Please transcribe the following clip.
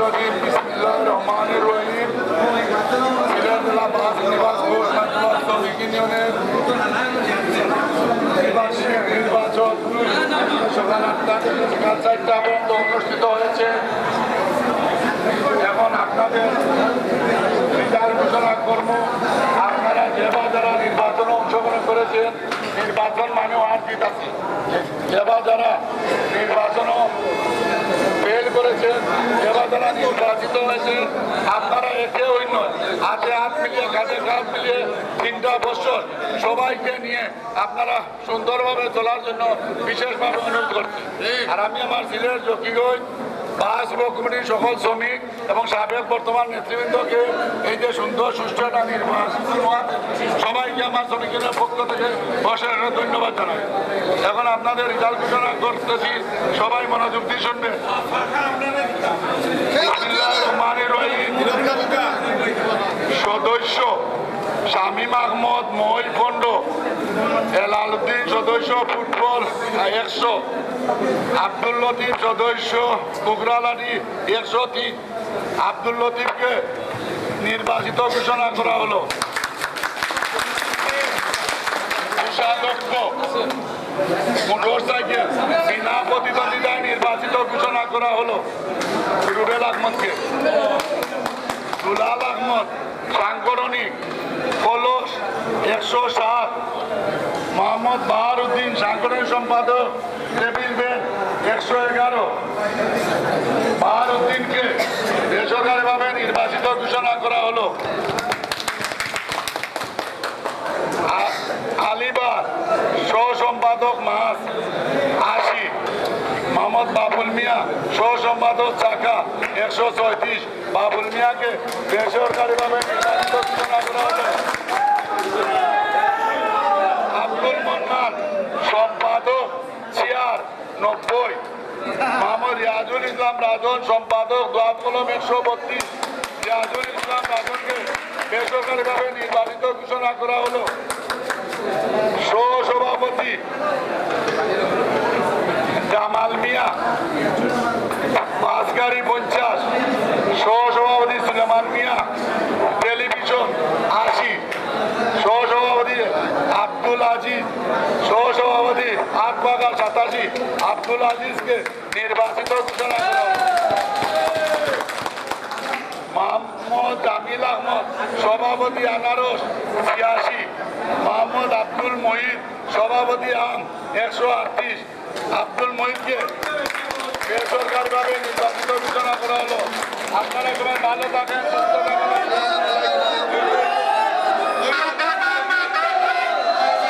রহিম বিসমিল্লাহির রহমানির রহিম। সিলেট জেলা বাস নিবাস বোর্ড মাধ্যমিক শ্রমিক ইউনিয়নের নির্বাচন সকাল 8টা থেকে সকাল 4টা পর্যন্ত অনুষ্ঠিত হয়েছে। এখন আপনাদের বিচার ঘোষণা করব। আপনারা যারা নির্বাচনে অংশগ্রহণ করেছেন, নির্বাচন মানেও আর জিত আছে। যারা নির্বাচনও ফেল করেছেন, যারা নির্বাচিত হয়েছে, আপনারা একে অন্য হাতে হাত মিলিয়ে কাঁধে কাঁধ মিলিয়ে 3টা বছর সবাইকে নিয়ে আপনারা সুন্দরভাবে চলার জন্য বিশেষভাবে অনুরোধ করছি। আর আমি আমার সিলেট জকিগঞ্জ বাস কমিটির সকল শ্রমিক এবং সাবেক বর্তমান নেতৃবৃন্দকে এই যে সুন্দর সুষ্ঠু একটা নির্বাচন সবাইকে আমার শ্রমিকের পক্ষ থেকে অশেষ ধন্যবাদ জানাই। এখন আপনাদের রেজাল্ট ঘোষণা করতেছি, সবাই মনোযোগ দিয়ে শুনবেন। সদস্য শামীম আহমদ মহিল খন্ড, এলাল উদ্দিন সদস্য ফুটবল 100, আব্দুল লতিফ সদস্য কুকরালাডি 103। আব্দুল লতিফকে নির্বাচিত ঘোষণা করা হলো। কোষাধ্যক্ষ মোটরসাইকেল বিনা প্রতিদ্বন্দ্বিতায় নির্বাচিত ঘোষণা করা হলো রুবেল আহমদকে। দুলাল আহমদ সাংগঠনিক কলস 107। মোহাম্মদ বাহারউদ্দিন সাংগঠনিক সম্পাদক টেবিল বেঞ্চ 111। বাহারউদ্দিনকে বেসরকারিভাবে নির্বাচিত ঘোষণা করা হলো। আলিবার সহ সম্পাদক মাস 80। মোহাম্মদ বাবুল মিয়া সহ সম্পাদক চাকা 134। বাবুল মিয়াকে বেসরকারিভাবে নির্বাচিত ঘোষণা করা হলো। আব্দুল মন্নান সম্পাদক চেয়ার 90। মোহাম্মদ রিয়াজুল ইসলাম রাজন সম্পাদক দোয়াত কলম 132। রিয়াজুল ইসলাম রাজনকে বেসরকারিভাবে নির্বাচিত ঘোষণা করা হলো। সহসভাপতি জামাল মিয়া বাসগাড়ি 50। সহসভাপতি সুলেমান মিয়া টেলিভিশন 80। সহসভাপতি আব্দুল আজিজ, সহসভাপতি আটবাগান 87। আব্দুল আজিজকে নির্বাচিত ঘোষণা করা হল। মোহাম্মদ জামিল আহমদ সভাপতি আনারস 86। মোহাম্মদ আব্দুল মহিদ সভাপতি আম 138। আব্দুল মহিদকে বেসরকারিভাবে নির্বাচিত ঘোষণা করা হলো। আপনারা সবাই ভালো থাকেন, সুস্থ থাকেন।